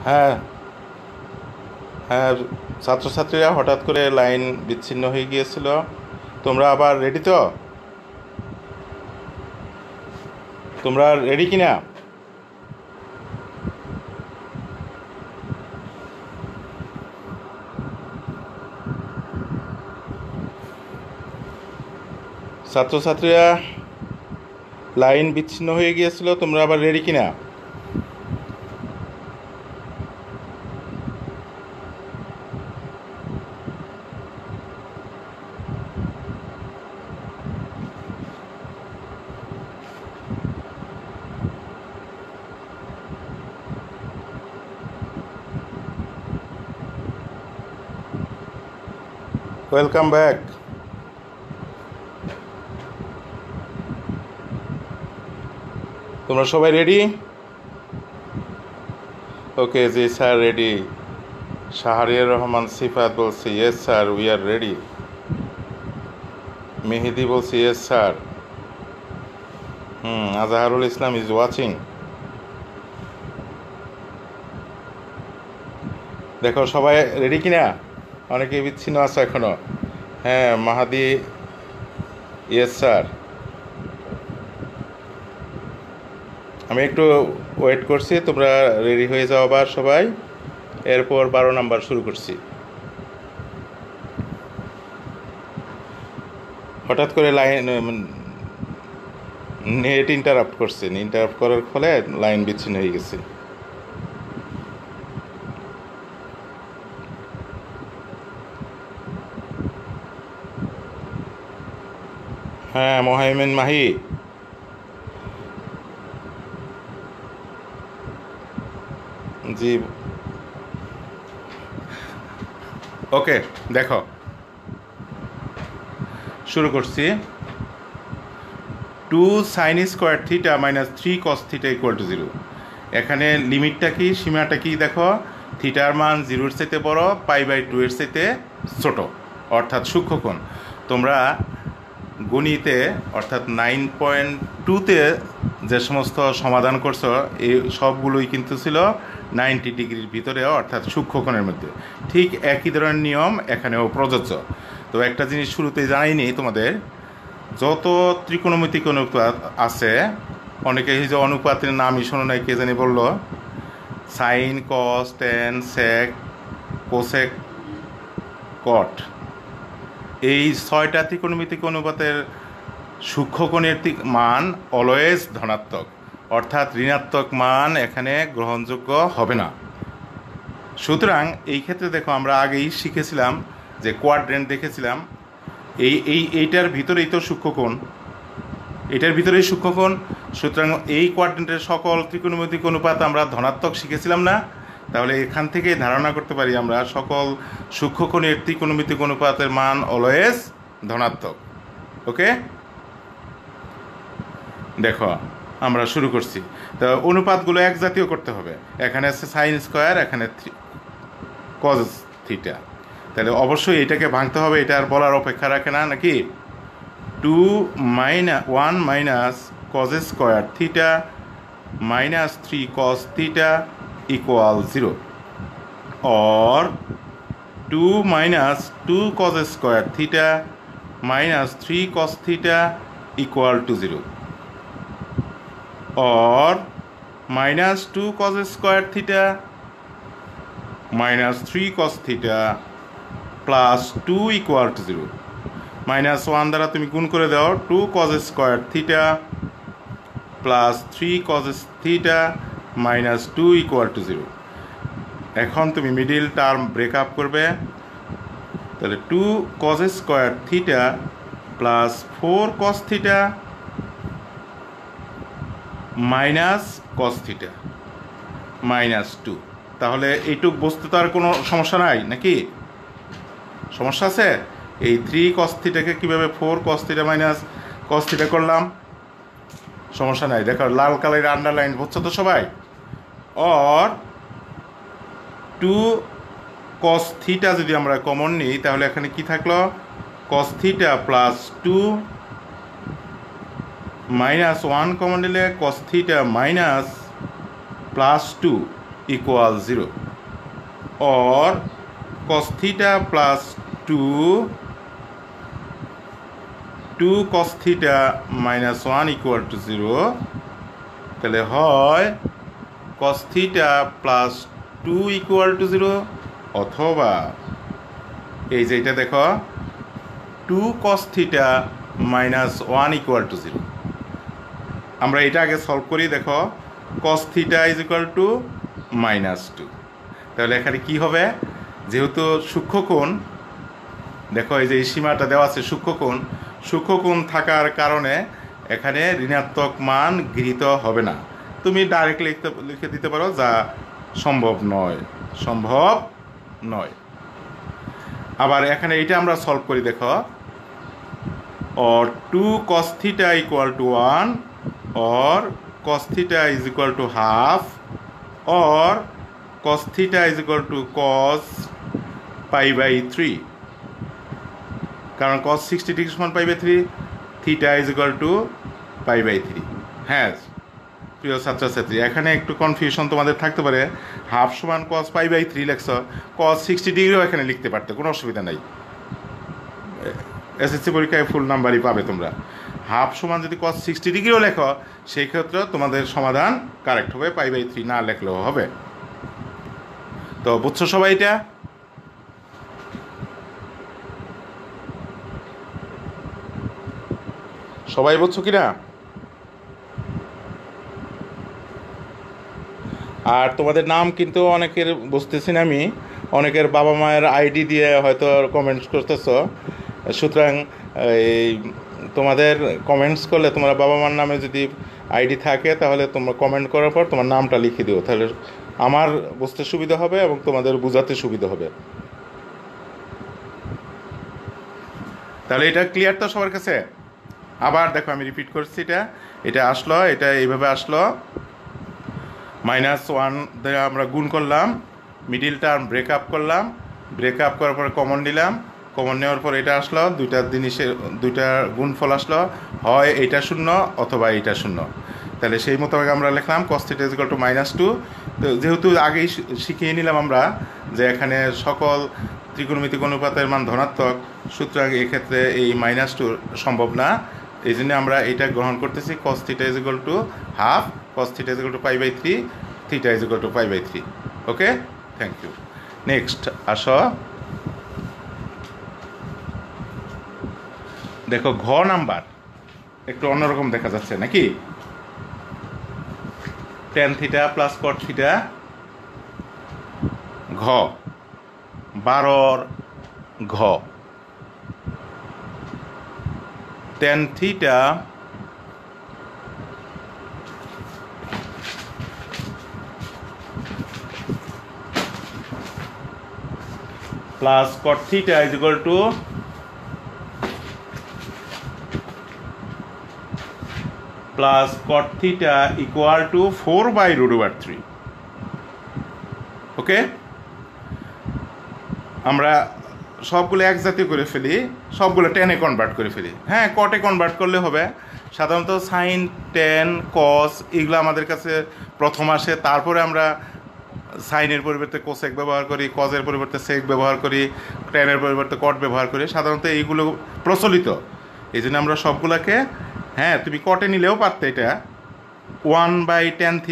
হ্যাঁ, হ্যাঁ, ছাত্রছাত্রীরা হঠাৎ করে লাইন বিচ্ছিন্ন হয়ে গিয়েছিল। তোমরা আবার রেডি তো? তোমরা রেডি কিনা? ছাত্রছাত্রীরা লাইন বিচ্ছিন্ন হয়ে গিয়েছিল, তোমরা আবার রেডি কিনা? Welcome back. তোমরা সবাই রেডি? ওকে, জি স্যার রেডি। শাহরিয়ার রহমান সিফাত বলছি, yes sir we are ready. Mehedi বলছি, yes sir. Azharul Islam is watching. দেখো সবাই রেডি কিনা? অনেকে বিচ্ছিন্ন আছে এখনো। হ্যাঁ, মাহাদি, ইয়েস স্যার। আমি একটু ওয়েট করছি, তোমরা রেডি হয়ে যাও আবার সবাই। এরপর 12 নাম্বার শুরু করছি। হঠাৎ করে লাইন নেট ইন্টারাপ্ট করছে, ইন্টারাপ্ট করার ফলে লাইন বিচ্ছিন্ন হয়ে গেছে। হ্যাঁ, মোহাইমিন মাহি। জি, ওকে, দেখো শুরু করছি। 2 sin square theta minus 3 cos theta equal to 0। এখানে লিমিটটা কি, সীমাটা কি দেখো। থিটার মান 0-এর চাইতে বড়, π/2 এর চাইতে ছোট, অর্থাৎ সূক্ষ্মকোণ। তোমরা গণিতে অর্থাৎ 9.2-তে যে সমস্ত সমাধান করছো এই সবগুলোই কিন্তু ছিল 90 ডিগ্রির ভিতরে, অর্থাৎ সূক্ষ্মকোণের মধ্যে। ঠিক একই ধরনের নিয়ম এখানেও প্রযোজ্য। তো একটা জিনিস শুরুতেই জানাইনি তোমাদের, যত ত্রিকোণমিতিক অনুপাত আছে, অনেকে এই যে অনুপাতের নামই শোনো নাই, কে জানি বললো, সাইন, কস, ট্যান, সেক, কোসেক, কট, এই 6টা ত্রিকোণমিতিক অনুপাতের সূক্ষ্মকোণের মান অলওয়েজ ধনাত্মক, অর্থাৎ ঋণাত্মক মান এখানে গ্রহণযোগ্য হবে না। সুতরাং এই ক্ষেত্রে দেখো, আমরা আগেই শিখেছিলাম যে কোয়াড্রেন্ট দেখেছিলাম, এইটার ভিতরেই তো সূক্ষ্মকোণ, এটার ভিতরেই সূক্ষ্মকোণ। সুতরাং এই কোয়াড্রেন্টের সকল ত্রিকোণমিতিক অনুপাত আমরা ধনাত্মক শিখেছিলাম না? তাহলে এখান থেকে ধারণা করতে পারি আমরা সকল সূক্ষ্মকোণের ত্রিকোণমিতিক অনুপাতের মান অলওয়েজ ধনাত্মক। ওকে, দেখো আমরা শুরু করছি। তো অনুপাতগুলো এক জাতীয় করতে হবে। এখানে আছে সাইন স্কোয়ার, এখানে কজ থিটা, তাহলে অবশ্যই এটাকে ভাঙতে হবে। এটা আর বলার অপেক্ষা রাখে না নাকি? 1 minus cos square theta minus 3 cos theta equal 0, or 2 minus 2 cos square theta minus 3 cos theta equal to 0, or minus 2 cos square theta minus 3 cos theta plus 2 equal to 0। Minus 1 দ্বারা তুমি গুণ করে দাও, 2 cos square theta plus 3 cos theta minus 2 equal to 0। এখন তুমি middle term breakup করবে, তাহলে 2 cos square theta plus 4 cos theta minus cos theta minus 2। তাহলে এইটুক বস্তুতে আর কোনো সমস্যা নাই নাকি? সমস্যা আছে? এই 3 cos থিটাকে কীভাবে 4 cos theta minus cos theta করলাম? সমস্যা নাই, দেখো লাল কালারের আন্ডারলাইন হচ্ছে তো সবাই। অর 2 cos থিটা যদি আমরা কমন নিই, তাহলে এখানে কি থাকলো, cos theta plus 2 minus 1 common নিলে cos theta minus plus 2 equal 0 or cos theta plus 2 cos theta minus 1 equal to 0 তাহলে হয় cos theta plus 2 equal to 0 অথবা এই যে এটা দেখো 2 cos theta minus 1 equal to 0 আমরা এটা আগে সলভ করি দেখো cos theta is equal to minus 2 তাহলে এখানে কি হবে যেহেতু সূক্ষ্মকোণ দেখো এই যে এই সীমাটা দেওয়া আছে সূক্ষ্মকোণ থাকার কারণে এখানে ঋণাত্মক মান গৃহীত হবে না তুমি ডাইরেক্ট লিখে দিতে পারো যা সম্ভব নয় আবার এখানে এটা আমরা সলভ করি দেখো or 2 cos theta equal to 1 or cos theta is equal to half or cos theta is equal to cos pi by 3 কারণ cos 60 ডিগ্রি সমান pi by 3 theta is equal to pi by 3 হ্যাঁ প্রিয় ছাত্রছাত্রী এখানে একটু confusion তোমাদের থাকতে পারে হাফ সমান cos pi by 3 লেখছো cos 60 ডিগ্রিও এখানে লিখতে পারতে কোনো অসুবিধা নাই এসএসসি পরীক্ষায় ফুল নাম্বারই পাবে তোমরা হাফ সমান যদি cos 60 ডিগ্রিও লেখো সেই ক্ষেত্রে তোমাদের সমাধান কারেক্ট হবে pi by 3 না লেখলেও হবে তো বুঝছো সবাই এটা সবাই বুঝছো কিনা আর তোমাদের নাম কিন্তু অনেকের বুঝতেছি না আমি অনেকের বাবা মায়ের আইডি দিয়ে হয়তো কমেন্টস করতেছো সুতরাং এই তোমাদের কমেন্টস করলে তোমার বাবা মার নামে যদি আইডি থাকে তাহলে তোমরা কমেন্ট করার পর তোমার নামটা লিখে দিও তাহলে আমার বুঝতে সুবিধা হবে এবং তোমাদের বোঝাতে সুবিধা হবে তাহলে এটা ক্লিয়ার তো সবার কাছে আবার দেখো আমি রিপিট করছি এটা আসলো এটা এইভাবে আসলো -1 দিয়ে আমরা গুণ করলাম মিডিল টার্ম ব্রেকআপ করলাম ব্রেকআপ করার পর কমন নিলাম কমন নেওয়ার পর এটা আসলো দুইটা গুণফল আসলো হয় এটা 0 অথবা এটা 0 তাহলে সেই মোতাবেক আমরা লিখলাম cos θ = -2 তো যেহেতু আগেই শিখিয়ে নিলাম আমরা যে এখানে সকল ত্রিকোণমিতিক অনুপাতের মান ধনাত্মক সুতরাং এক্ষেত্রে এই -2 সম্ভব না এই জন্য আমরা এটা গ্রহণ করতেছি cos θ = half cos θ = pi by 3 θ = pi by 3 okay thank you next আসো দেখো ঘ নাম্বার একটু অন্যরকম দেখা যাচ্ছে নাকি tan θ plus cot θ ঘ 12 ঘ tan θ plus cot θ is equal to plus cot θ equal to 4 by √3 ওকে আমরা সবগুলো এক জাতীয় করে ফেলি সবগুলো টেনে কনভার্ট করে ফেলি হ্যাঁ কটে কনভার্ট করলে হবে সাধারণত সাইন টেন কস এগুলো আমাদের কাছে প্রথম আসে তারপরে আমরা সাইনের পরিবর্তে কোসেক ব্যবহার করি কজের পরিবর্তে সেক ব্যবহার করি টেনের পরিবর্তে কট ব্যবহার করি সাধারণত এইগুলো প্রচলিত এই জন্য আমরা সবগুলোকে হ্যাঁ তুমি কটে নিলেও পারতে এটা 1/tan θ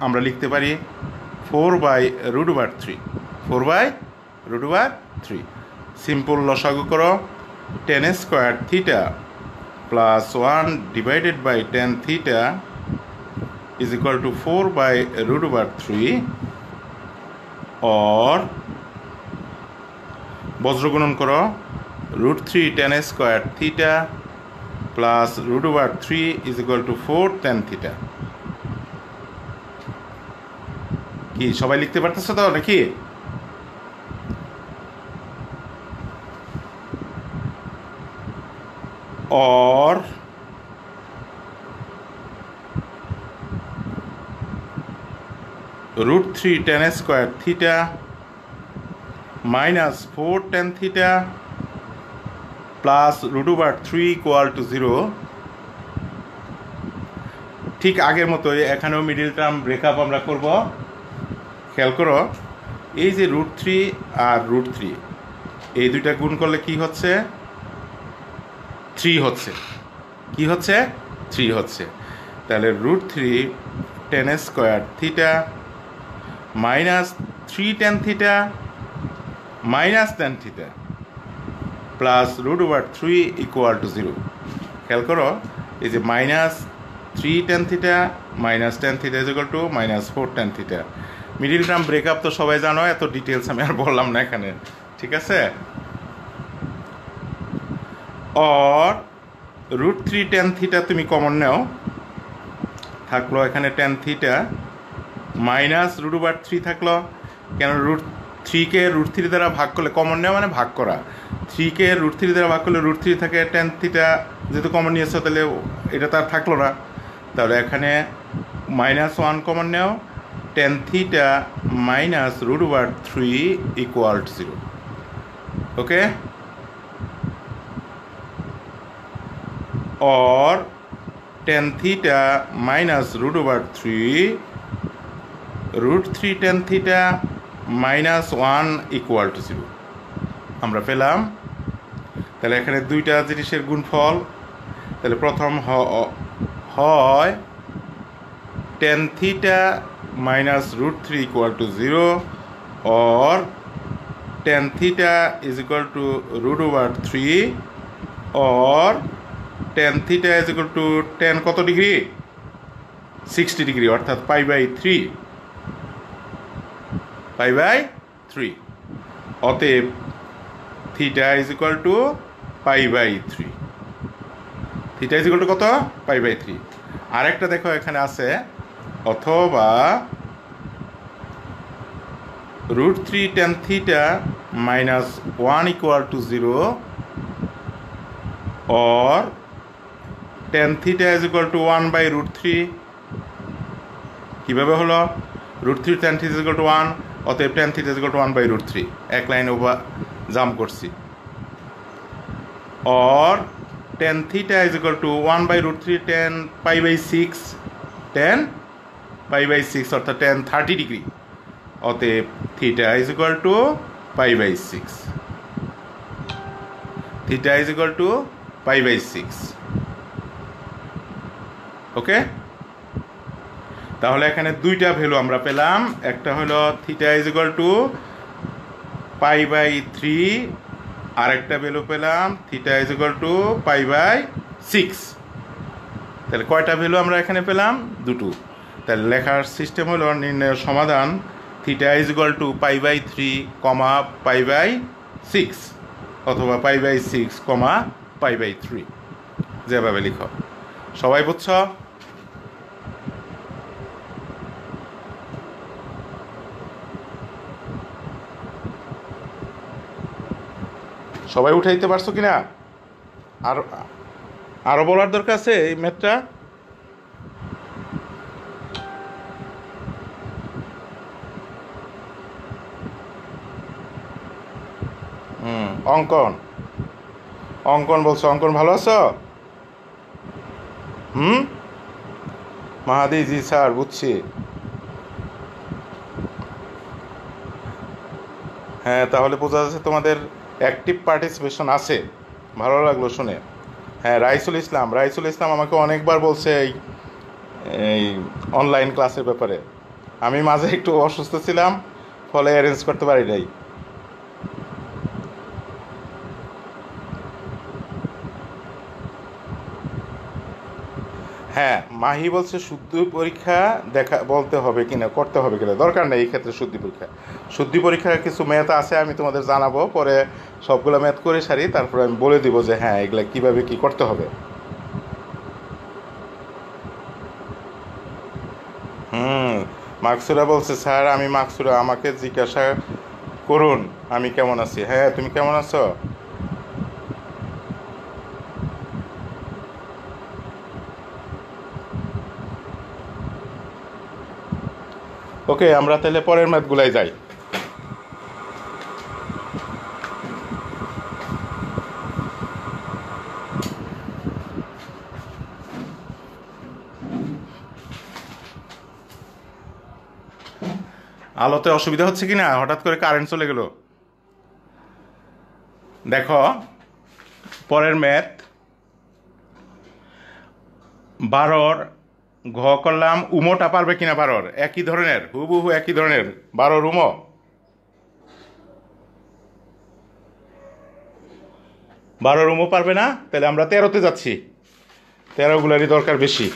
আমরা লিখতে পারি 4/√3 4/√3 সিম্পল লসাগু করো tan² θ plus 1/tan θ is equal to 4/√3 or বজ্রগুণন করো √3 tan² θ plus √3 is equal to 4 tan θ কি সবাই লিখতে পারতেছো তো নাকি or √3 tan² θ minus 4 tan θ plus √3 equal to 0 ঠিক আগের মতোই এখানেও মিডল টার্ম ব্রেকআপ আমরা করব খেয়াল করো, এই যে √3 আর √3 এই দুইটা গুণ করলে কি হচ্ছে? 3 হচ্ছে। কি হচ্ছে? 3 হচ্ছে। তাহলে √3 tan square theta minus 3 tan theta minus tan theta plus √3 equal to 0। খেয়াল করো, এই যে minus 3 tan theta minus tan theta is equal two minus 4 tan theta. Middle term breakup তো সবাই জানো, এত ডিটেলস আমি আর বললাম না এখানে, ঠিক আছে? অর √3 tan থিটা তুমি কমন নাও, থাকলো এখানে tan থিটা মাইনাস √3 থাকলো। কেন? √3কে √3 দ্বারা ভাগ করলে, কমন নেওয়া মানে ভাগ করা, 3কে √3 দ্বারা ভাগ করলে √3 থাকে, tan থিটা যেহেতু কমন নিয়েছো তাহলে এটা তার থাকলো না। তাহলে এখানে -1 কমন নেও, tan theta minus √3 equal to 0। Okay? or tan theta minus √3 tan theta minus 1 equal to 0 আমরা পেলাম। তাহলে এখানে দুইটা জিনিসের গুণফল, তাহলে প্রথম হয় tan theta minus √3 equal to 0 or tan theta is equal to √3 or tan theta is equal to tan কত ডিগ্রি? 60 ডিগ্রি, অর্থাৎ π/3। π/3 অতএব theta is equal to π/3। Theta is equal to কত? π/3। আরেকটা দেখো এখানে আছে, অথবা √3 tan theta minus 1 equal to 0 or tan theta is equal to 1/√3। কিভাবে হলো? √3 tan theta is equal to 1, অতএব tan theta is equal to 1/√3। এক লাইন ওভার জাম্প করছি। or tan theta is equal to 1/√3 tan π/6, tan π/6 অর্থাৎ tan 30 degree, অতএব theta is equal to π/6। theta is equal to π/6। ওকে? তাহলে এখানে দুইটা value আমরা পেলাম, একটা হলো থিটা ইজ ইকুয়াল টু π/3, আর একটা ভ্যালু পেলাম থিটা ইজ ইকুয়াল টু π/6। তাহলে কয়টা ভ্যালু আমরা এখানে পেলাম? দুটো। তাহলে লেখার সিস্টেম হলো নির্ণয়ের সমাধান থিটা ইজ ইকুয়াল টু π/3, π/6 অথবা π/6, π/3, যেভাবে লিখো। সবাই বুঝছ? সবাই উঠাইতে পারছো কিনা? আর আরো বলার দরকার আছে এই ম্যাথটা? অঙ্কন অঙ্কন বলছো, অঙ্কন ভালো আছো? মাহাদি, জি স্যার, বুঝছি। হ্যাঁ, তাহলে বোঝা যাচ্ছে তোমাদের অ্যাক্টিভ পার্টিসিপেশন আছে। ভালো লাগলো শুনে। হ্যাঁ, রাইসুল ইসলাম আমাকে অনেকবার বলছে এই অনলাইন ক্লাসের ব্যাপারে। আমি মাঝে একটু অসুস্থ ছিলাম, ফলে অ্যারেঞ্জ করতে পারি নাই। হ্যাঁ, মাহি বলছে শুদ্ধি পরীক্ষা বলতে হবে কিনা, করতে হবে কিনা। দরকার নেই এই ক্ষেত্রে শুদ্ধি পরীক্ষার কিছু ম্যাথ আছে, আমি তোমাদের জানাবো। পরে সবগুলো ম্যাথ করে সারি, তারপরে আমি বলে দিব যে হ্যাঁ এগুলা কিভাবে কি করতে হবে। মাকসুরা বলছে স্যার আমি মাকসুরা, আমাকে জিজ্ঞাসা করুন আমি কেমন আছি। হ্যাঁ, তুমি কেমন আছো? ওকে, আমরা তাহলে পরের ম্যাথগুলাই যাই। আলোতে অসুবিধা হচ্ছে কি না? হঠাৎ করে কারেন্ট চলে গেল। দেখো পরের ম্যাথ 12 ঘ করলাম। উমোটা পারবে কিনা? 12 একই ধরনের, হুবহু একই ধরনের 12 উমো। 12 উমো পারবে না? তাহলে আমরা 13তে যাচ্ছি। 13 গুলারই দরকার বেশি।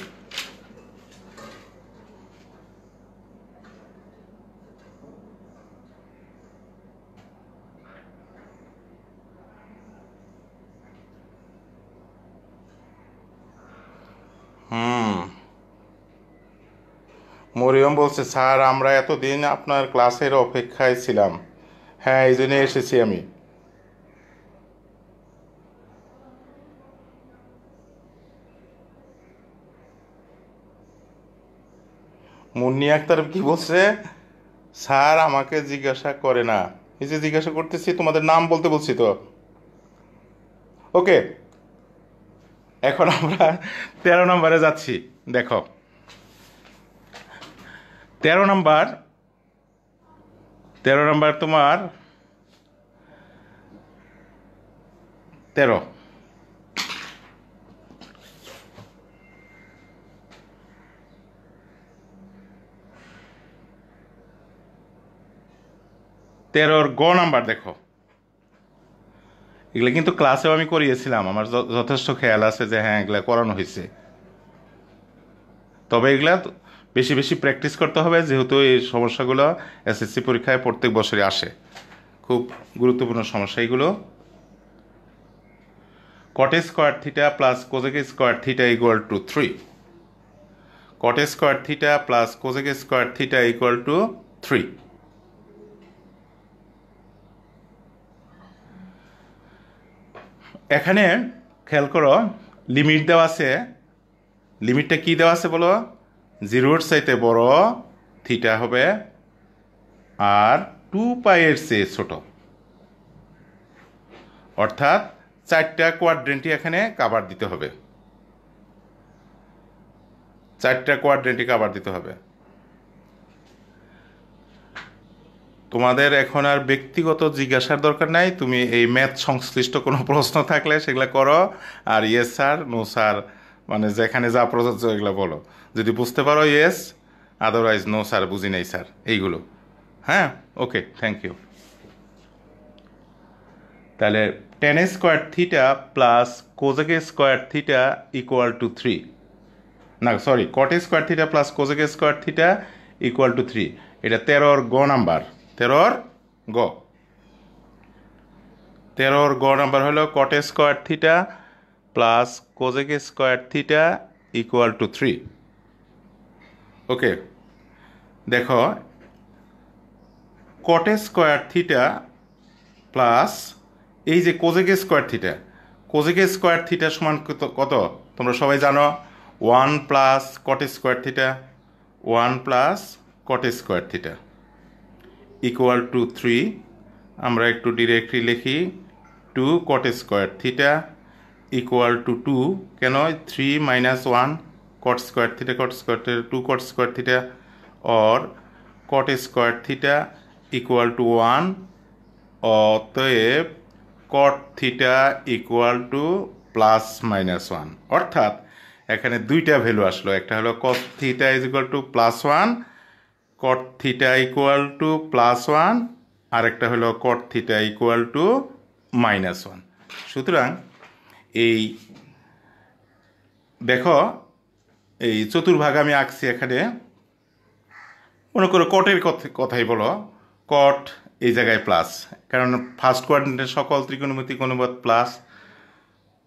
মরিয়ম বলছে, স্যার আমরা এতদিন আপনার ক্লাসের অপেক্ষায় ছিলাম। হ্যাঁ, এই জন্য এসেছি আমি। মুন্নি আক্তার কি বলছে? স্যার আমাকে জিজ্ঞাসা করে না। এই যে জিজ্ঞাসা করতেছি, তোমাদের নাম বলতে বলছি তো। ওকে, এখন আমরা 13 নম্বরে যাচ্ছি। দেখো 13 নম্বর তোমার 13। 13 গ নাম্বার দেখো। এগুলো কিন্তু ক্লাসেও আমি করিয়েছিলাম, আমার যথেষ্ট খেয়াল আছে যে হ্যাঁ এগুলা করানো হয়েছে। তবে এগুলা বেশি বেশি প্র্যাকটিস করতে হবে, যেহেতু এই সমস্যাগুলো এসএসসি পরীক্ষায় প্রত্যেক বছরই আসে। খুব গুরুত্বপূর্ণ সমস্যা এগুলো। Cot square theta plus কোজেক square theta equal to 3। Cot square theta plus কোজেক square theta equal to 3। এখানে খেয়াল করো, লিমিট দেওয়া আছে। লিমিটটা কি দেওয়া আছে বলো? 0-র চাইতে বড় থিটা হবে আর 2π এর চেয়ে ছোট। অর্থাৎ 4টা কোয়াড্রেন্টই এখানে কাভার দিতে হবে। 4টা কোয়াড্রেন্টই কাভার দিতে হবে। তোমাদের এখন আর ব্যক্তিগত জিজ্ঞাসার দরকার নাই। তুমি এই ম্যাথ সংশ্লিষ্ট কোনো প্রশ্ন থাকলে সেগুলো করো, আর ইয়েস স্যার, নো স্যার, মানে যেখানে যা প্রযোজ্য এগুলো বলো। যদি বুঝতে পারো ইয়েস, আদারওয়াইজ নো স্যার, বুঝি নাই স্যার, এইগুলো। হ্যাঁ, ওকে, থ্যাংক ইউ। তাহলে tan square theta plus কোজেক square theta equal to 3। না sorry, cot square theta plus কোজেক square theta equal to 3। এটা 13-র গ নাম্বার। 13-র গ। 13-র গ নাম্বার হলো cot square theta plus কোজেক square theta equal to 3। ওকে, দেখো কট স্কোয়ার থিটা প্লাস এই যে কোজেক square theta, কোজেক square theta সমান কত তোমরা সবাই জানো? 1 plus cot square theta, 1 plus cot square theta equal to 3। আমরা একটু ডিরেক্টলি লিখি, 2 cot square theta equal to 2। কেন? 3 minus 1 cot square theta, cot square theta 2 cot square theta, और cot square theta equal two 1। অতএব কট theta equal two plus minus 1। অর্থাৎ এখানে দুইটা value আসলো। একটা হলো কট theta is equal two plus 1, caught theta equal two plus 1, আর একটা হলো কট থিটা ইকুয়াল টু মাইনাস 1। সুতরাং এই দেখো এই চতুর্ভাগ আমি আঁকছি এখানে। মনে করো কটের কথাই বলো, কট এই জায়গায় প্লাস, কারণ ফার্স্ট কোয়াড্রেন্টের সকল ত্রিকোণমিতিক অনুপাত প্লাস,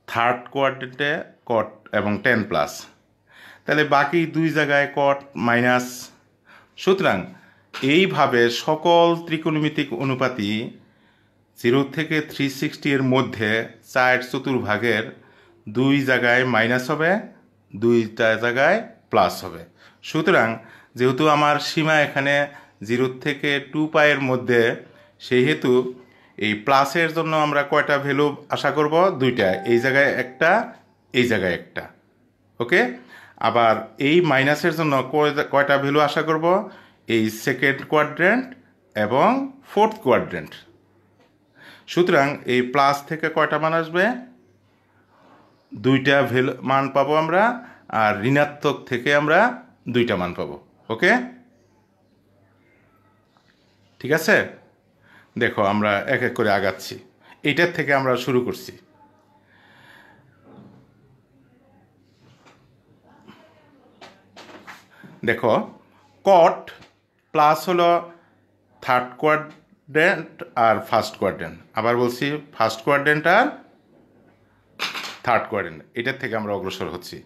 থার্ড কোয়াড্রেন্টে কট এবং 10 প্লাস, তাহলে বাকি দুই জায়গায় কট মাইনাস। সুতরাং এইভাবে সকল ত্রিকোণমিতিক অনুপাতই 0 থেকে 360 এর মধ্যে 4 চতুর্ভাগের দুই জায়গায় মাইনাস হবে, দুইটা জায়গায় প্লাস হবে। সুতরাং যেহেতু আমার সীমা এখানে 0 থেকে 2π এর মধ্যে, সেই হেতু এই প্লাসের জন্য আমরা কয়টা ভ্যালু আশা করব? দুইটা, এই জায়গায় একটা, এই জায়গায় একটা। ওকে, আবার এই মাইনাসের জন্য কয়টা ভ্যালু আশা করব? এই সেকেন্ড কোয়াড্রেন্ট এবং ফোর্থ কোয়াড্রেন্ট। সুতরাং এই প্লাস থেকে কয়টা মান আসবে? দুইটা মান পাবো আমরা, আর ঋণাত্মক থেকে আমরা দুইটা মান পাবো। ওকে, ঠিক আছে। দেখো আমরা এক এক করে আগাচ্ছি। এইটার থেকে আমরা শুরু করছি। দেখো কট প্লাস হলো থার্ড কোয়াড্রেন্ট আর ফার্স্ট কোয়াড্রেন্ট। আবার বলছি, ফার্স্ট কোয়াড্রেন্ট আর থার্ড কোয়াড্রেন্ট, এটার থেকে আমরা অগ্রসর হচ্ছি।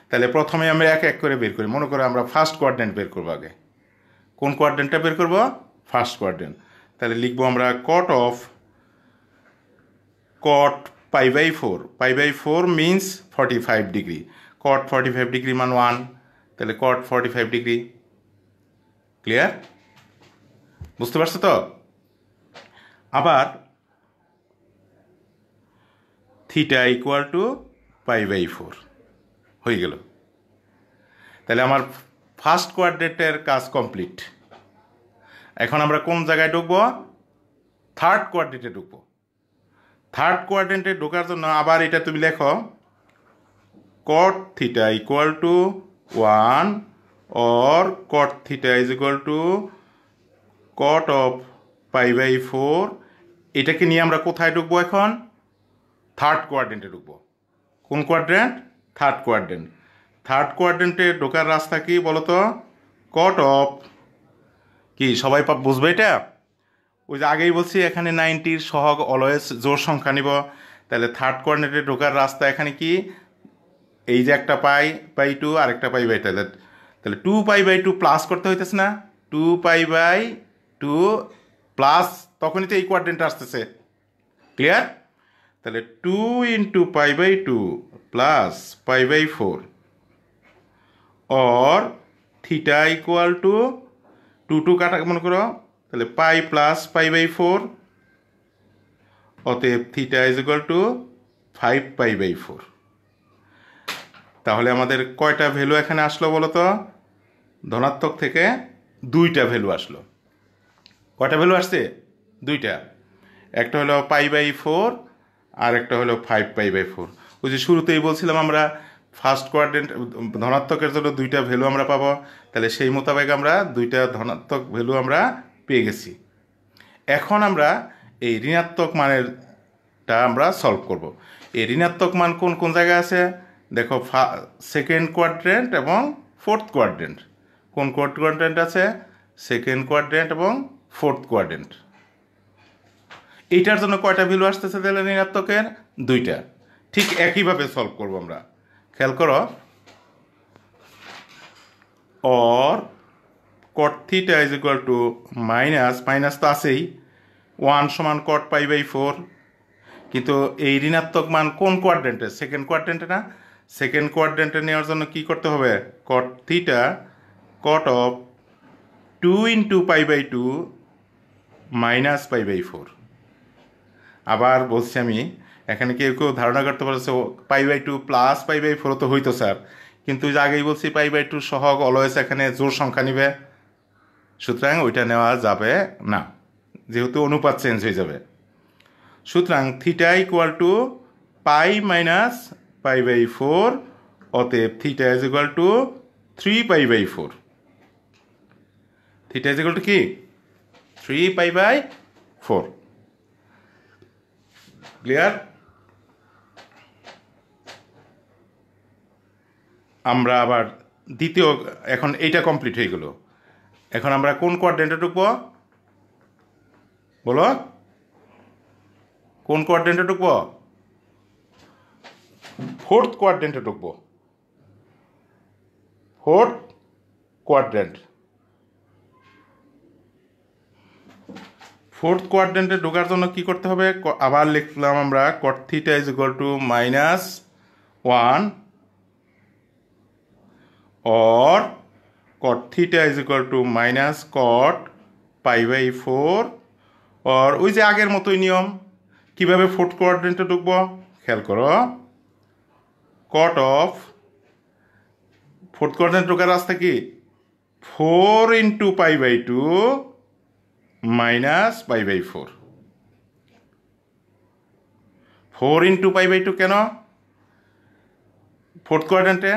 তাহলে প্রথমে আমরা এক এক করে বের করি। মনে করো আমরা ফার্স্ট কোয়াড্রেন্ট বের করবো আগে। কোন কোয়াড্রেন্টটা বের করব? First quadrant. তাহলে লিখবো আমরা কট of cot pi by 4. Pi by 4 means 45 degree. Cot 45 degree মান 1, তাহলে cot 45 ডিগ্রি। ক্লিয়ার? বুঝতে পারছো তো? আবার theta equal to pi by 4 হয়ে গেল। তাহলে আমার ফার্স্ট কোয়াড্রেন্টের কাজ কমপ্লিট। এখন আমরা কোন জায়গায় ঢুকবো? থার্ড কোয়াড্রেন্টে ঢুকবো। থার্ড কোয়াড্রেন্টে ঢোকার জন্য আবার এটা তুমি লেখো, cot theta equal to 1 or cot theta is equal to cot of pi by 4। এটাকে নিয়ে আমরা কোথায় ঢুকবো এখন? থার্ড কোয়াড্রেন্টে ঢুকবো। কোন কোয়াড্রেন্ট? Third quadrant. থার্ড কোয়াড্রেন্টে ঢোকার রাস্তা কি বলো তো? cot of কি সবাই বুঝবে এটা? ওই যে আগেই বলছি এখানে 90-র সহগ অলওয়েজ জোড় সংখ্যা নিব। তাহলে থার্ড কোয়াড্রেন্টে ঢোকার রাস্তা এখানে কি? এই যে একটা পাই বাই 2 আর একটা পাই বাই 2, তাহলে 2 পাই বাই 2 প্লাস করতে হইতেছে না? 2 পাই বাই 2 প্লাস, তখনই তো এই কোয়াড্রেন্ট আসতেছে। ক্লিয়ার? তাহলে 2 into pi by 2 plus pi by 4 or theta equal to 2 কাটা মনে করো, তাহলে পাই প্লাস পাই বাই 4, অতএব theta is equal to 5 pi by 4। তাহলে আমাদের কয়টা ভ্যালু এখানে আসলো বলো তো? ধনাত্মক থেকে দুইটা ভ্যালু আসলো। কয়টা ভ্যালু আসছে? দুইটা। একটা হলো পাই বাই 4 আর একটা হলো 5 পাই বাই 4। ওই যে শুরুতেই বলছিলাম আমরা ফার্স্ট কোয়াড্রেন্ট ধনাত্মকের জন্য দুইটা ভ্যালু আমরা পাবো। তাহলে সেই মোতাবেক আমরা দুইটা ধনাত্মক ভ্যালু আমরা পেয়ে গেছি। এখন আমরা এই ঋণাত্মক মানেরটা আমরা সলভ করব। এই ঋণাত্মক মান কোন কোন জায়গায় আছে দেখো, সেকেন্ড কোয়াড্রেন্ট এবং ফোর্থ কোয়াড্রেন্ট। কোন কোয়াড্রেন্ট আছে? সেকেন্ড কোয়াড্রেন্ট এবং ফোর্থ কোয়াড্রেন্ট। এইটার জন্য কয়টা ভ্যালু আসতেছে তাহলে ঋণাত্মকের? দুইটা। ঠিক একইভাবে সলভ করব আমরা। খেয়াল করো, or cot theta is equal to minus তো আছেই, 1 সমান cot পাই বাই 4। কিন্তু এই ঋণাত্মক মান কোন কোয়াড্রেন্টে? সেকেন্ড কোয়াড্রেন্টে না? সেকেন্ড কোয়াড্রেন্টে নেওয়ার জন্য কি করতে হবে? cot theta cot of 2 into pi by 2 minus pi by 4। আবার বলছি আমি, এখানে কেউ কেউ ধারণা করতে পারছে pi by 2 plus pi by 4 তো হইতো স্যার, কিন্তু আগেই বলছি পাই বাই 2 সহগ অলওয়েজ এখানে জোড় সংখ্যা নিবে, সুতরাং ওইটা নেওয়া যাবে না, যেহেতু অনুপাত চেঞ্জ হয়ে যাবে। সুতরাং theta equal to pi minus pi by 4, অতএব theta is equal to 3 pi by 4। Theta is equal to কি? 3 পাই বাই 4। ক্লিয়ার? আমরা আবার দ্বিতীয়, এখন এইটা কমপ্লিট হয়ে গেল। এখন আমরা কোন কোয়াড্রেন্টে ঢুকবো বলো? কোন কোয়াড্রেন্টে ঢুকবো? ফোর্থ কোয়াড্রেন্টে ঢুকবো। Fourth quadrant. ফোর্থ কোয়াড্রেন্টে ঢোকার জন্য কি করতে হবে? আবার লিখলাম আমরা cot theta is equal to -1 or cot theta is equal to minus cot pi by 4 or ওই যে আগের মতোই নিয়ম। কিভাবে ফোর্থ কোয়াড্রেন্টে ঢুকবো খেয়াল করো, cot of ফোর্থ কোয়াড্রেন্টে ঢোকার রাস্তা কি? 4 into pi by 2 minus pi by 4। 4 into pi by 2 কেন? ফোর্থ কোয়াড্রেন্টে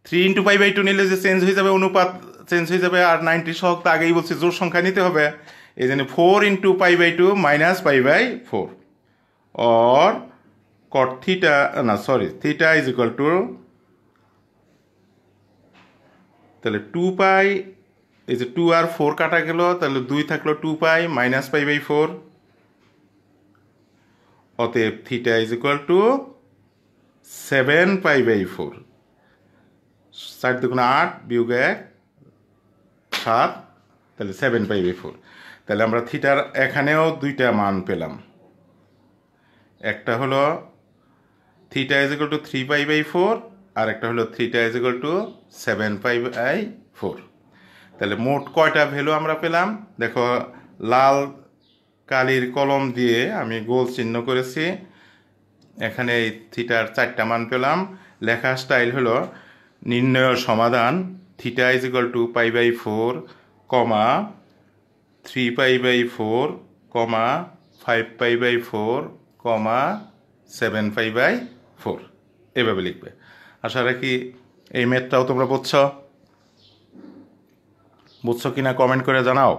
3 ইন্টু পাই বাই 2 নিলে যে চেঞ্জ হয়ে যাবে, অনুপাত চেঞ্জ হয়ে যাবে, আর 90 সহগ তো আগেই বলছি জোড় সংখ্যা নিতে হবে। এই জন্য 4 into pi by 2 minus pi by 4 or cot theta, না sorry, theta is equal to, তাহলে 2 পাই, এই যে 2 আর 4 কাটা গেল, তাহলে 2 থাকলো 2 পাই মাইনাস পাই বাই 4। অতএব theta is equal to 7 pi by 4। 4 দুগুণে 8 বিয়োগ 1 7, তাহলে 7 পাই বাই 4। তাহলে আমরা থিটার এখানেও দুইটা মান পেলাম। একটা হলো theta is equal to 3 pi by 4, আর একটা হলো theta is equal to 7 pi by 4। তাহলে মোট কয়টা ভ্যালু আমরা পেলাম? দেখো, লাল কালির কলম দিয়ে আমি গোল চিহ্ন করেছি। এখানে এই থিটার 4টা মান পেলাম। লেখা স্টাইল হলো নির্ণয় সমাধান theta is equal to pi by 4, 3 pi by 4, 5 pi by 4, 7 pi by 4, এভাবে লিখবে। আশা রাখি এই ম্যাথটাও তোমরা বুঝছো কিনা কমেন্ট করে জানাও।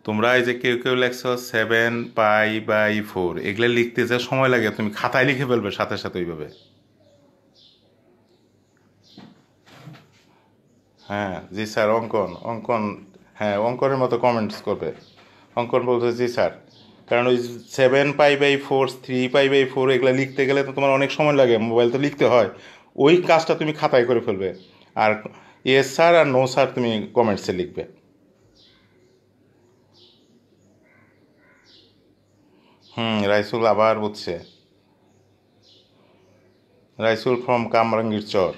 তোমরা এই যে কেউ কেউ লেখছো 7 পাই বাই 4, এগুলো লিখতে যে সময় লাগে তুমি খাতায় লিখে ফেলবে সাথে সাথে ওইভাবে। হ্যাঁ জি স্যার, অঙ্কন হ্যাঁ অঙ্কনের মতো কমেন্টস করবে। অঙ্কন বলছে জি স্যার, কারণ ওই 7 পাই বাই 4, 3 পাই বাই 4 এগুলো লিখতে গেলে তো তোমার অনেক সময় লাগে, মোবাইল তো লিখতে হয়। ওই কাজটা তুমি খাতায় করে ফেলবে, আর ইয়েস স্যার আর নো স্যার তুমি কমেন্টসে লিখবে। রাইসুল আবার বুঝছে, রাইসুল ফ্রম কামরাঙ্গীর চর।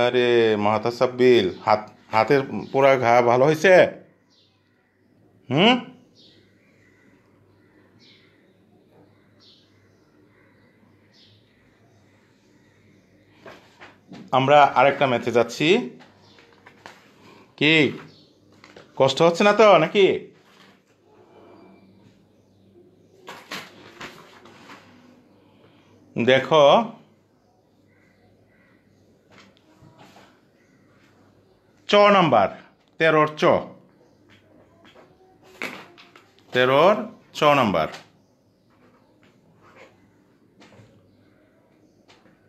আরে মাহতাসাব্বিল, হাতের পুরা ঘা ভালো হয়েছে? হুম, আমরা আরেকটা ম্যাচে যাচ্ছি। কি কষ্ট হচ্ছে না তো নাকি? দেখো, নাম্বার 13-র 13-র number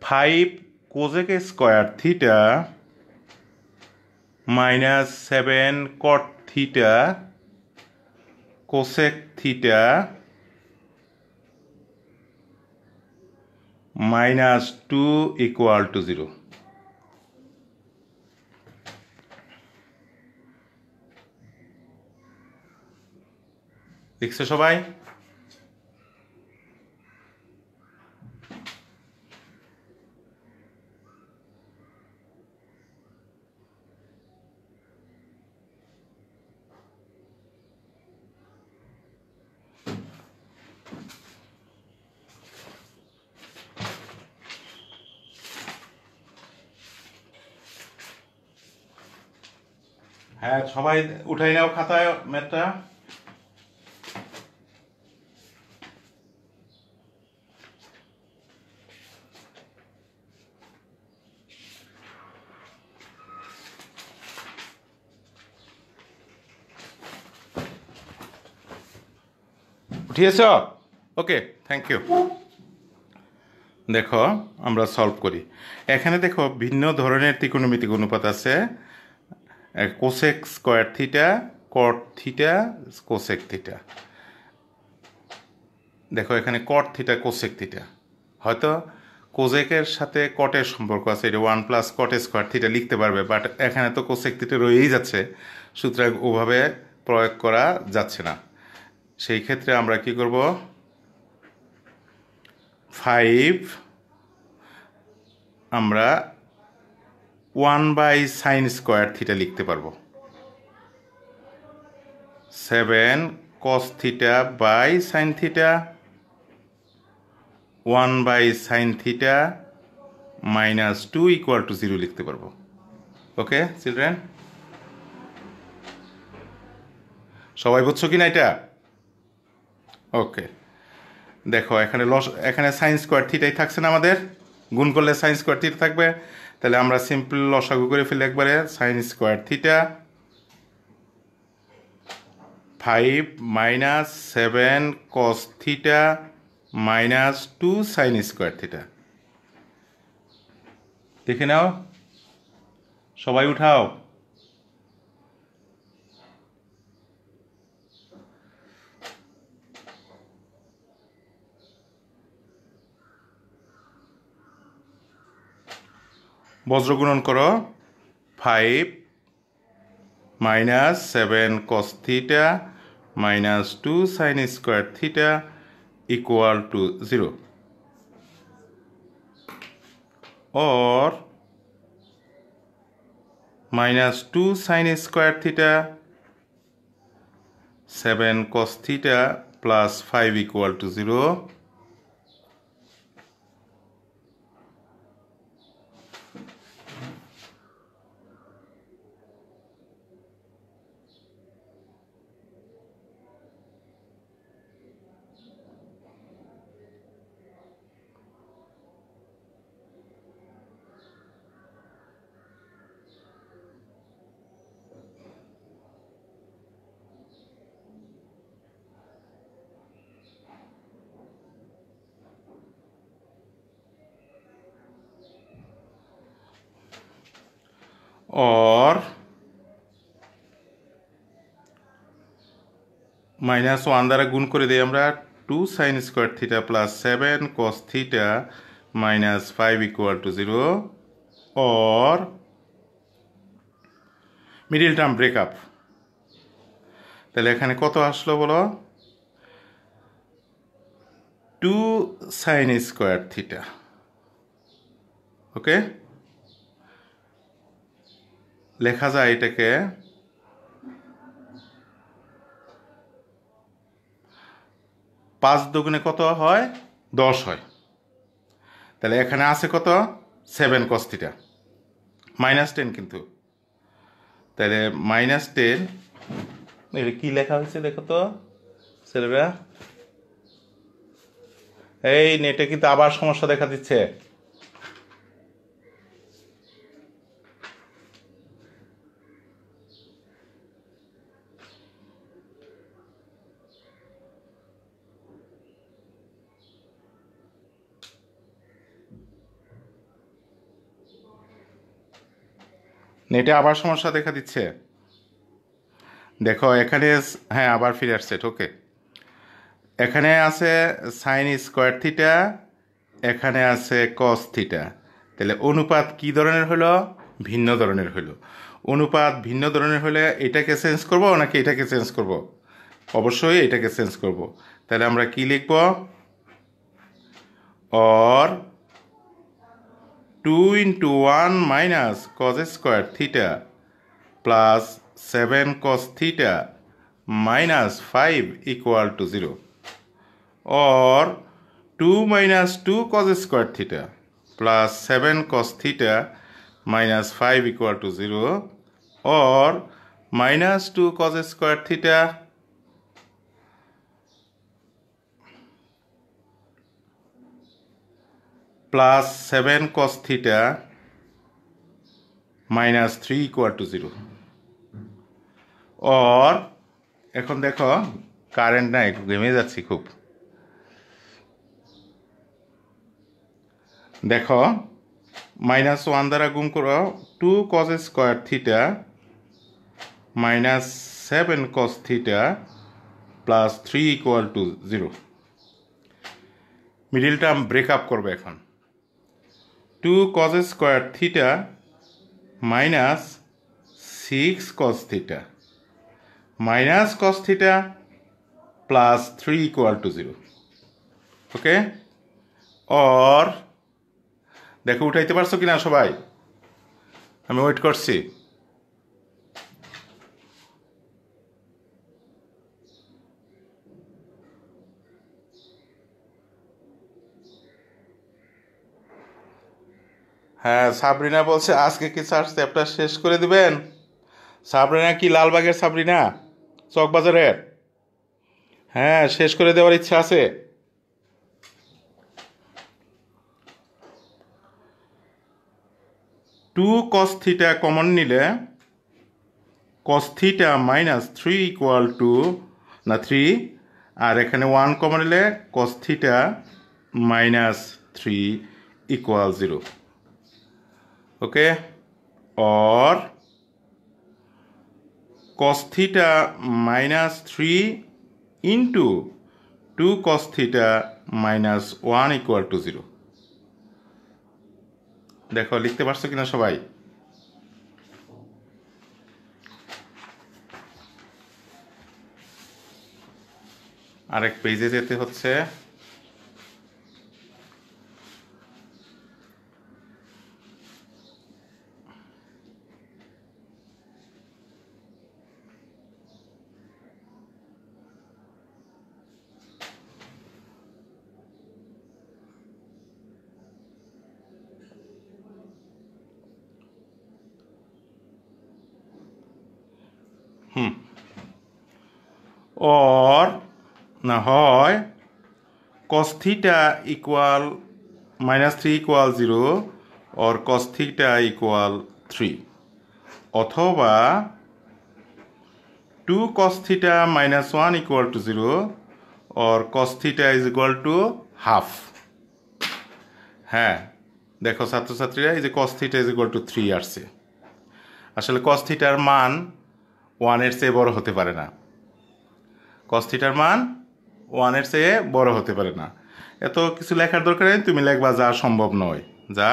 5 cosec square theta minus 7 cot theta cosec theta minus 2 equal to 0। লিখছে সবাই? হ্যাঁ সবাই উঠাই নাও খাতায় ম্যাথটা। উঠিয়েছ? Okay, thank you. দেখো আমরা সলভ করি। এখানে দেখো ভিন্ন ধরনের ত্রিকোণমিতিক অনুপাত আছে। কোসেক স্কোয়ার থিটা, কট থিটা, কোসেক থিটা। দেখো এখানে কট থিটা, কোসেক থিটা, হয়তো কোজেকের সাথে কটের সম্পর্ক আছে, এটা 1 প্লাস কট স্কোয়ার থিটা লিখতে পারবে, বাট এখানে তো কোসেক থিটা রয়েই যাচ্ছে, সুতরাং ওভাবে প্রয়োগ করা যাচ্ছে না। সেই ক্ষেত্রে আমরা কি করব, 5 আমরা 1/sin স্কয়ার থিটা লিখতে পারবো। 7 cos theta by sin theta 1/sin theta -2 = 0 লিখতে পারবো। ওকে চিলড্রেন, সবাই বুঝছো কি না এটা? ওকে, দেখো এখানে সাইন স্কোয়ার থিটাই থাকছে না, আমাদের গুণ করলে সাইন স্কোয়ার থিটা থাকবে। তাহলে আমরা সিম্পল লসাগু করে ফেলি একবারে। Sine square theta 5 - 7 cos theta -2 sine square theta. দেখে নাও, সবাই উঠাও। বজ্রগুণন করো। 5 - 7 cos theta -2 sine square theta = 0, or -2 sin square theta 7 cos theta +5 = 0, or -1 দ্বারা গুণ করে দিই আমরা। 2 sin square theta +7 cos theta -5 = 0, or middle term breakup. তাহলে এখানে কত আসলো বলো? 2 sin স্কোয়ার থিটা। ওকে, লেখা যায় এটাকে 5 দুগুণে কত হয়? 10 হয়। তাহলে এখানে আছে কত? 7 cos থিটা, -10 কিন্তু। তাহলে -10, এটা কি লেখা হয়েছে দেখো তো ছেলেরা। এই নেটে কিন্তু আবার সমস্যা দেখা দিচ্ছে। নেটে আবার সমস্যা দেখা দিচ্ছে। দেখো এখানে, হ্যাঁ আবার ফিরে আসছে। ওকে, এখানে আছে সাইন স্কোয়ার থিটা, এখানে আছে কস থিটা। তাহলে অনুপাত কি ধরনের হলো? ভিন্ন ধরনের হলো। অনুপাত ভিন্ন ধরনের হলে এটাকে চেঞ্জ করব নাকি এটাকে চেঞ্জ করব? অবশ্যই এটাকে চেঞ্জ করব। তাহলে আমরা কি লিখব? or 2 × 1 - cos square theta +7 cos theta -5 = 0, or 2 - 2 cos square theta +7 cos theta -5 = 0, or -2 cos square theta +7 cos theta -3 = 0, or এখন দেখো কারেন্ট নাই, ঘেমে যাচ্ছি খুব। দেখো -1 দ্বারা গুণ করো। 2 cos square theta -7 cos theta +3 = 0। Middle term breakup করবে এখন। 2 cos square theta -6 cos theta -cos theta +3 = 0। Okay, or দেখো উঠাইতে পারছো কিনা সবাই, আমি ওয়েট করছি। হ্যাঁ, সাবরিনা বলছে আজকে কি স্যার চ্যাপ্টার শেষ করে দিবেন। সাবরিনা কি লালবাগের সাবরিনা, চকবাজারের? হ্যাঁ, শেষ করে দেওয়ার ইচ্ছা আছে। টু কস থিটা কমন নিলে cos theta minus three equal to না থ্রি, আর এখানে ওয়ান কমন নিলে cos theta minus three equal zero. Okay, or cos theta minus 3 into 2 cos theta minus 1 equal to 0। দেখো লিখতে পারছো কিনা সবাই? আরেক পেজে যেতে হচ্ছে। or না হয় cos theta equal minus 3 equal 0 or cos theta equal 3, অথবা 2 cos theta minus 1 equal to 0 or cos theta is equal to half। হ্যাঁ দেখো ছাত্রছাত্রীরা, এই যে cos theta is equal to 3 আসছে। আসলে cos theta এর মান 1 এর চেয়ে বড় হতে পারে না। cos theta এর মান 1 এর চেয়ে বড় হতে পারে না। এত কিছু লেখার দরকার নেই, তুমি লিখবা যা সম্ভব নয়, যা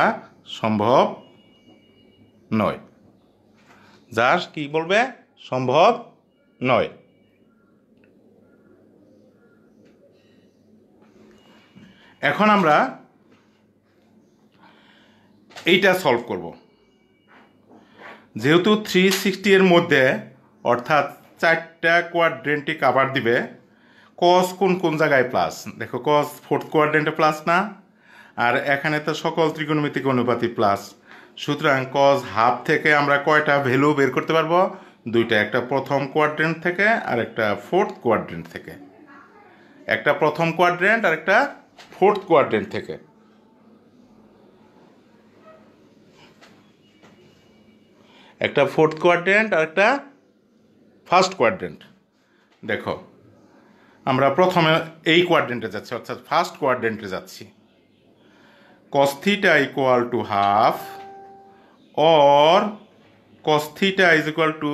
সম্ভব নয়, যা কি বলবে সম্ভব নয়। এখন আমরা এইটা সলভ করব। যেহেতু 360 এর মধ্যে অর্থাৎ 4টা কোয়াড্রেন্টে কাভার দিবে, কস কোন কোন জায়গায় প্লাস, দেখো কস ফোর্থ কোয়াড্রেন্টে প্লাস না, আর এখানে তো সকল ত্রিকোণমিতিক অনুপাতই প্লাস। সুতরাং কস হাফ থেকে আমরা কয়টা ভ্যালু বের করতে পারবো? দুইটা, একটা প্রথম কোয়াড্রেন্ট থেকে আর একটা ফোর্থ কোয়াড্রেন্ট থেকে। একটা প্রথম কোয়াড্রেন্ট আর একটা ফোর্থ কোয়াড্রেন্ট থেকে। একটা ফোর্থ কোয়াড্রেন্ট আর একটা ফার্স্ট কোয়াড্রেন্ট। দেখো আমরা প্রথমে এই কোয়াড্রেন্টে যাচ্ছি, অর্থাৎ ফার্স্ট কোয়াড্রেন্টে যাচ্ছি। cos theta equal to half or cos theta is equal to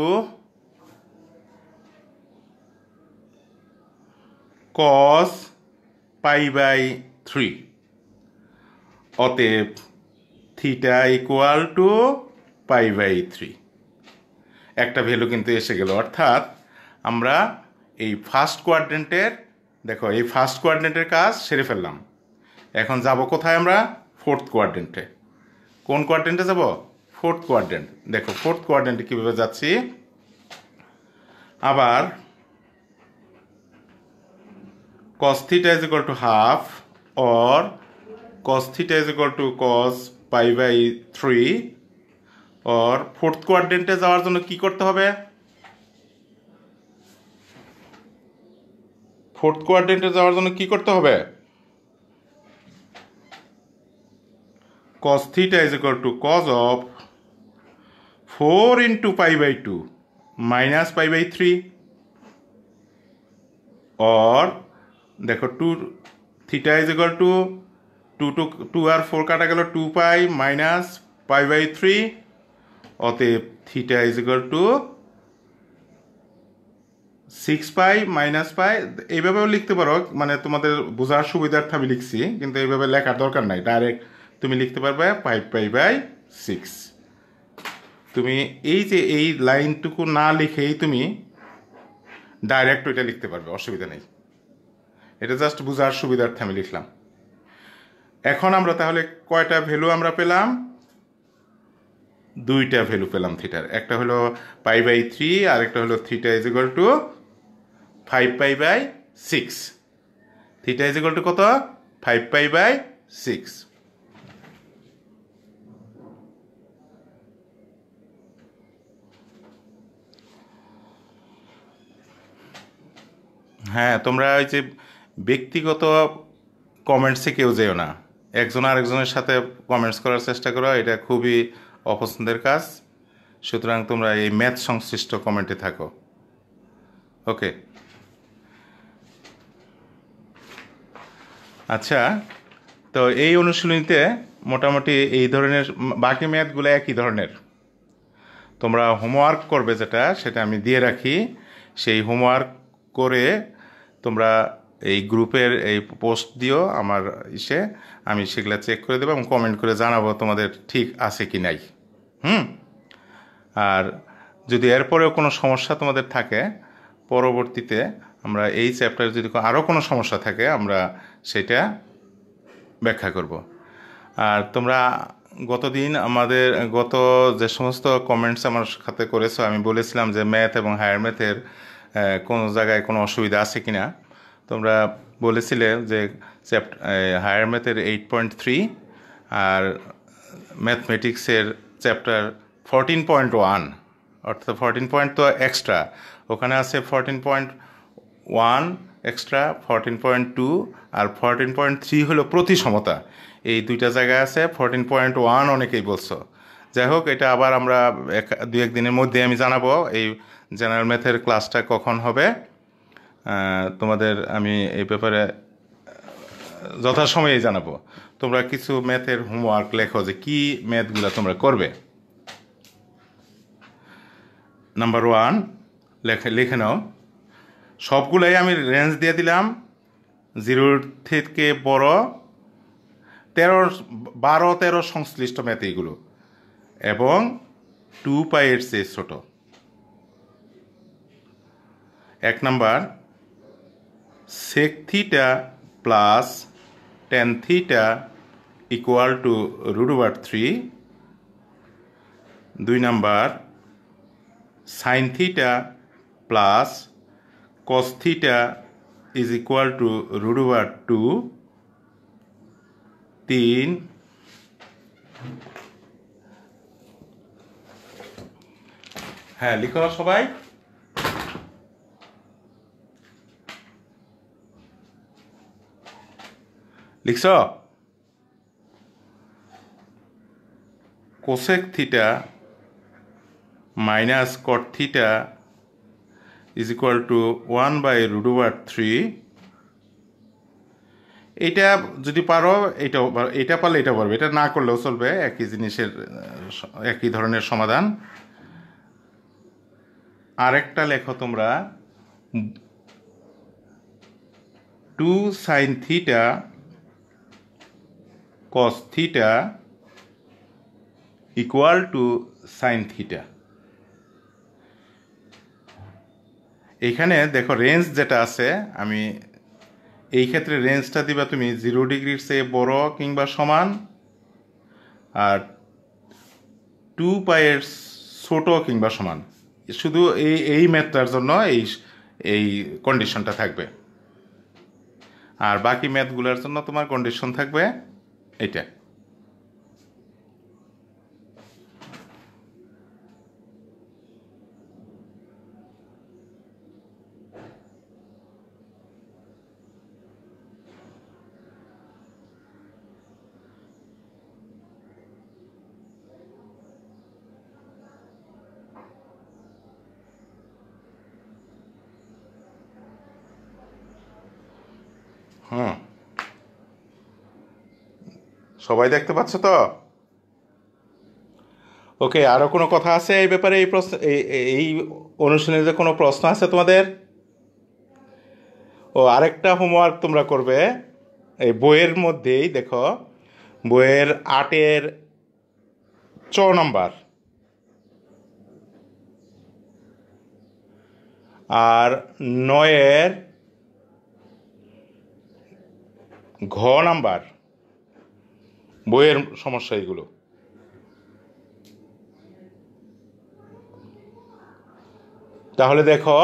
cos pi by 3, অতএব theta equal to pi by 3। একটা ভ্যালু কিন্তু এসে গেল, অর্থাৎ আমরা এই ফার্স্ট কোয়াড্রেন্টের, দেখো এই ফার্স্ট কোয়াড্রেন্টের কাজ সেরে ফেললাম। এখন যাব কোথায় আমরা? ফোর্থ কোয়াড্রেন্টে। কোন কোয়াড্রেন্টে যাব? Fourth quadrant. দেখো ফোর্থ কোয়াড্রেন্টে কীভাবে যাচ্ছি, আবার cos theta is equal to half or cos theta is equal to cos pi by 3 or fourth কোয়াড্রেন্টে যাওয়ার জন্য কি করতে হবে? ফোর্থ কোয়াড্রেন্টে যাওয়ার জন্য কি করতে হবে? cos theta is equal to cos of 4 into pi by 2 minus pi by 3 or দেখো 2 theta is equal to 2 আর 4 কাটা গেল 2 পাই মাইনাস পাই বাই 3, অতএব theta is equal two 6 pi minus পাই। এইভাবেও লিখতে পারো, মানে তোমাদের বোঝার সুবিধার্থে আমি লিখছি, কিন্তু এইভাবে লেখার দরকার নাই, ডাইরেক্ট তুমি লিখতে পারবে 5 পাই বাই 6। তুমি এই যে এই লাইনটুকু না লিখেই তুমি ডাইরেক্ট ওইটা লিখতে পারবে, অসুবিধা নেই। এটা জাস্ট বোঝার সুবিধার্থে আমি লিখলাম। এখন আমরা তাহলে কয়টা ভ্যালু আমরা পেলাম? দুইটা ভ্যালু পেলাম থিটার। একটা হলো π/3 আর একটা হলো θ = 5π/6। θ = কত? 5π/6। হ্যাঁ, তোমরা ওই যে ব্যক্তিগত কমেন্টসে কেউ যেও না, একজন আরেকজনের সাথে কমেন্টস করার চেষ্টা করো, এটা খুবই অপছন্দের কাজ। সুতরাং তোমরা এই ম্যাথ সংশ্লিষ্ট কমেন্টে থাকো। ওকে, আচ্ছা, তো এই অনুশীলনীতে মোটামুটি এই ধরনের বাকি ম্যাথগুলো একই ধরনের। তোমরা হোমওয়ার্ক করবে যেটা, সেটা আমি দিয়ে রাখি। সেই হোমওয়ার্ক করে তোমরা এই গ্রুপের এই পোস্ট দিও আমার ইসে, আমি সেগুলো চেক করে দেবো এবং কমেন্ট করে জানাবো তোমাদের ঠিক আছে কি নাই। আর যদি এরপরেও কোনো সমস্যা তোমাদের থাকে, পরবর্তীতে আমরা এই চ্যাপ্টারে যদি আরও কোনো সমস্যা থাকে আমরা সেটা ব্যাখ্যা করব। আর তোমরা গতদিন গত যে সমস্ত কমেন্টস আমার সাথে করেছো, আমি বলেছিলাম যে ম্যাথ এবং হায়ার ম্যাথের কোনো জায়গায় কোনো অসুবিধা আছে কি না। তোমরা বলেছিলে যে হায়ার ম্যাথের 8.3 আর ম্যাথমেটিক্সের চ্যাপ্টার 14.1, অর্থাৎ 14 পয়েন্ট তো এক্সট্রা, ওখানে আছে 14.1 এক্সট্রা, 14.2 আর 14.3 হলো প্রতিসমতা। এই দুইটা জায়গায় আছে 14.1, অনেকেই বলছো। যাই হোক, এটা আবার আমরা দু একদিনের মধ্যে আমি জানাবো এই জেনারেল ম্যাথের ক্লাসটা কখন হবে। তোমাদের আমি এই ব্যাপারে যথাসময়ে জানাবো। তোমরা কিছু ম্যাথের হোমওয়ার্ক লেখো যে কি ম্যাথগুলো তোমরা করবে। নাম্বার 1 লিখে নাও। সবগুলাই আমি রেঞ্জ দিয়ে দিলাম, 0 থেকে বড়, 12-13 সংশ্লিষ্ট ম্যাথ এইগুলো, এবং 2π এর চেয়ে ছোট। 1 number, sec θ plus tan θ equal to √3। 2 number, sin θ plus cos θ is equal to √2। 3, হ্যাঁ লিখো সবাই। লিখছ? Cosec θ minus cot θ is equal to 1/√3। এইটা যদি পারো, এটা পারলে এটা পারবে, এটা না করলেও চলবে, একই জিনিসের একই ধরনের সমাধান। আরেকটা লেখো তোমরা, 2 sin θ cos θ equal to sin θ। এইখানে দেখো রেঞ্জ যেটা আছে, আমি এই ক্ষেত্রে রেঞ্জটা দিবা তুমি 0 ডিগ্রির চেয়ে বড় কিংবা সমান, আর 2π এর ছোট কিংবা সমান। শুধু এই ম্যাথটার জন্য এই কন্ডিশনটা থাকবে, আর বাকি ম্যাথগুলোর জন্য তোমার কন্ডিশন থাকবে এটা। সবাই দেখতে পাচ্ছ তো? ওকে, আরও কোনো কথা আছে এই ব্যাপারে? এই প্রশ্ন, এই অনুশীলনীতে কোনো প্রশ্ন আছে তোমাদের? ও, আরেকটা হোমওয়ার্ক তোমরা করবে, এই বইয়ের মধ্যেই দেখো, বইয়ের 8-এর 4 নাম্বার আর 9-এর ঘ নাম্বার বইয়ের সমস্যা এগুলো। তাহলে দেখো,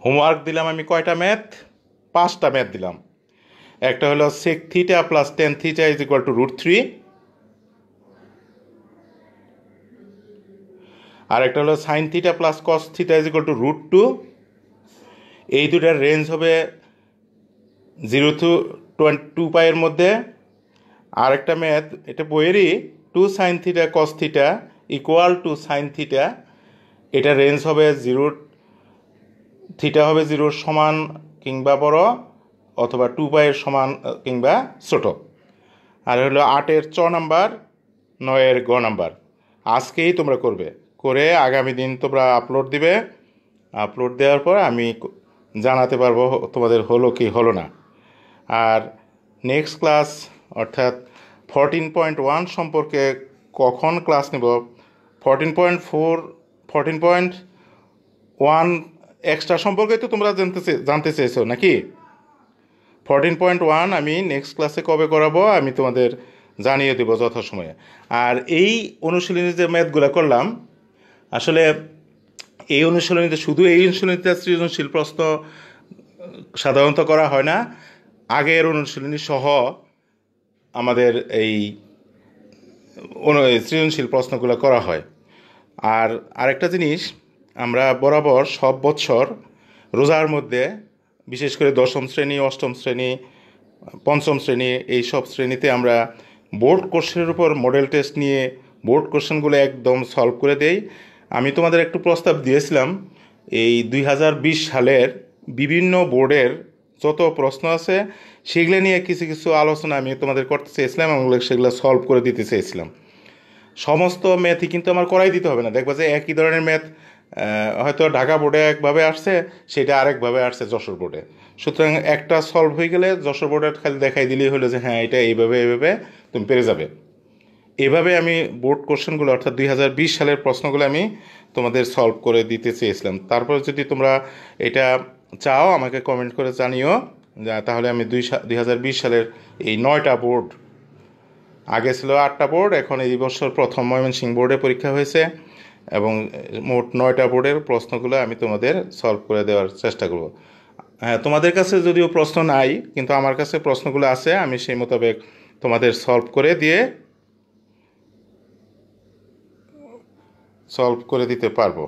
হোমওয়ার্ক দিলাম আমি কয়টা ম্যাথ? 5টা ম্যাথ দিলাম। একটা হলো sec theta plus tan theta is equal to √3, আর একটা হলো sin theta plus cos theta is equal to √2। এই দুটার রেঞ্জ হবে 0 to 2π এর মধ্যে। আর একটা ম্যাথ, এটা বইয়েরই, 2 sin theta cos theta equal to sin theta, এটা রেঞ্জ হবে 0, থিটা হবে 0 সমান কিংবা বড়, অথবা 2π এর সমান কিংবা ছোট। আর হলো 8-এর চ নাম্বার, 9-এর গ নাম্বার। আজকেই তোমরা করবে, করে আগামী দিন তোমরা আপলোড দিবে। আপলোড দেওয়ার পর আমি জানাতে পারবো তোমাদের হলো কি হলো না। আর নেক্সট ক্লাস অর্থাৎ 14.1 সম্পর্কে কখন ক্লাস নেব, 14.4, 14.1 এক্সট্রা সম্পর্কে তো তোমরা জানতে চেয়েছো নাকি? 14.1 আমি নেক্সট ক্লাসে কবে করাবো আমি তোমাদের জানিয়ে দেবো যথাসময়ে। আর এই অনুশীলনী যে ম্যাথগুলো করলাম, আসলে এই অনুশীলনীতে, শুধু এই অনুশীলনীতে সৃজনশীল প্রশ্ন সাধারণত করা হয় না, আগের অনুশীলনী সহ আমাদের এই সৃজনশীল প্রশ্নগুলো করা হয়। আর আরেকটা জিনিস, আমরা বরাবর সব বছর রোজার মধ্যে, বিশেষ করে 10ম শ্রেণী, 8ম শ্রেণী, 5ম শ্রেণী, এই সব শ্রেণীতে আমরা বোর্ড কোশ্চেনের উপর মডেল টেস্ট নিয়ে বোর্ড কোশ্চেনগুলো একদম সলভ করে দেই। আমি তোমাদের একটু প্রস্তাব দিয়েছিলাম, এই 2020 সালের বিভিন্ন বোর্ডের যত প্রশ্ন আছে সেগুলো নিয়ে কিছু কিছু আলোচনা আমি তোমাদের করতে চেয়েছিলাম এবং সেগুলো সলভ করে দিতে চেয়েছিলাম। সমস্ত ম্যাথই কিন্তু আমার করাই দিতে হবে না। দেখবা যে একই ধরনের ম্যাথ হয়তো ঢাকা বোর্ডে একভাবে আসছে, সেটা আরেকভাবে আসছে যশোর বোর্ডে। সুতরাং একটা সলভ হয়ে গেলে যশোর বোর্ডে খালি দেখাই দিলেই হলো যে হ্যাঁ এটা এইভাবে এইভাবে তুমি পেরে যাবে। এভাবে আমি বোর্ড কোশ্চেনগুলো অর্থাৎ 2020 সালের প্রশ্নগুলো আমি তোমাদের সলভ করে দিতে চেয়েছিলাম। তারপর যদি তোমরা এটা চাও আমাকে কমেন্ট করে জানিও, তাহলে আমি 2020 সালের এই 9টা বোর্ড, আগে ছিল 8টা বোর্ড, এখন এই বছর প্রথম ময়মনসিংহ বোর্ডে পরীক্ষা হয়েছে এবং মোট 9টা বোর্ডের প্রশ্নগুলো আমি তোমাদের সলভ করে দেওয়ার চেষ্টা করব। হ্যাঁ, তোমাদের কাছে যদিও প্রশ্ন নাই, কিন্তু আমার কাছে প্রশ্নগুলো আছে, আমি সেই মোতাবেক তোমাদের সলভ করে দিতে পারবো।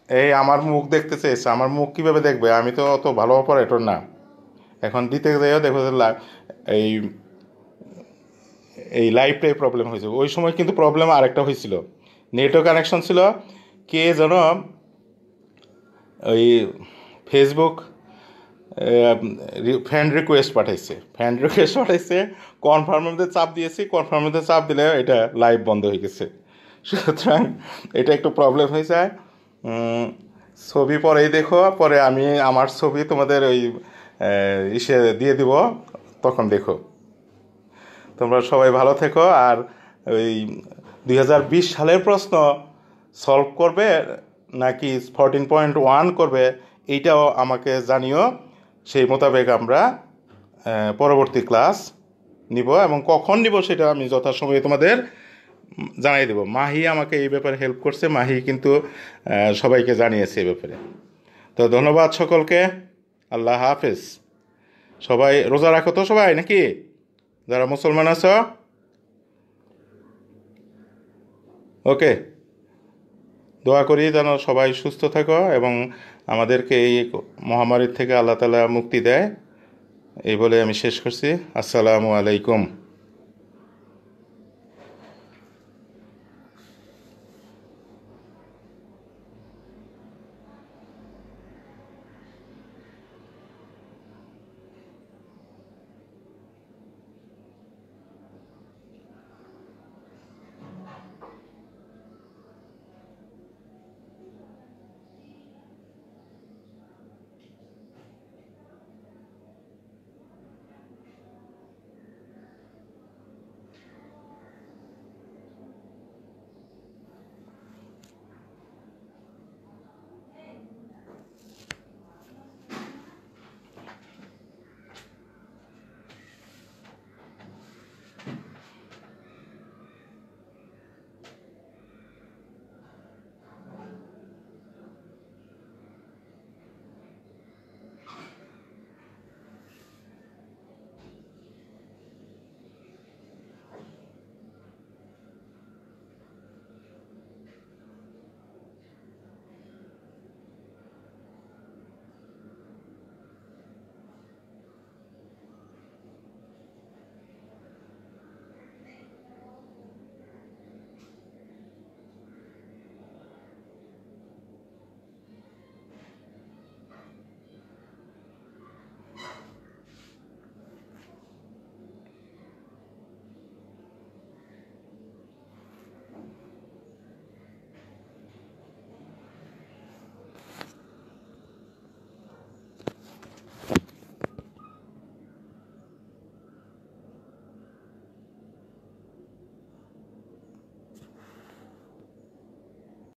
এই আমার মুখ দেখতে চেয়েছে, আমার মুখ কিভাবে দেখবে? আমি তো অত ভালো অপারেটর না। এখন দিতে যাইও দেখো যে এই এই লাইভটাই প্রবলেম হয়েছে। ওই সময় কিন্তু প্রবলেম আরেকটা হয়েছিল, নেটও কানেকশন ছিল। কে যেন ওই ফেসবুক ফ্রেন্ড রিকোয়েস্ট পাঠাইছে, কনফার্মের মধ্যে চাপ দিয়েছি, কনফার্মের মধ্যে চাপ দিলে এটা লাইভ বন্ধ হয়ে গেছে। সুতরাং এটা একটু প্রবলেম হয়ে যায়। ছবি পরেই দেখো, পরে আমি আমার ছবি তোমাদের ওই ইসে দিয়ে দিব, তখন দেখো। তোমরা সবাই ভালো থেকো। আর ওই 2020 সালের প্রশ্ন সলভ করবে নাকি 14.1 করবে এইটাও আমাকে জানিও। সেই মোতাবেক আমরা পরবর্তী ক্লাস নিব এবং কখন নিব সেটা আমি যথাসময়ে তোমাদের জানাই দেব। মাহি আমাকে এই ব্যাপারে হেল্প করছে, মাহি কিন্তু সবাইকে জানিয়েছে এই ব্যাপারে। তো ধন্যবাদ সকলকে, আল্লাহ হাফেজ। সবাই রোজা রাখো তো সবাই নাকি, যারা মুসলমান আছো? ওকে, দোয়া করি যেন সবাই সুস্থ থাকো এবং আমাদেরকে এই মহামারীর থেকে আল্লাহ তাআলা মুক্তি দেয়। এই বলে আমি শেষ করছি। আসসালামু আলাইকুম।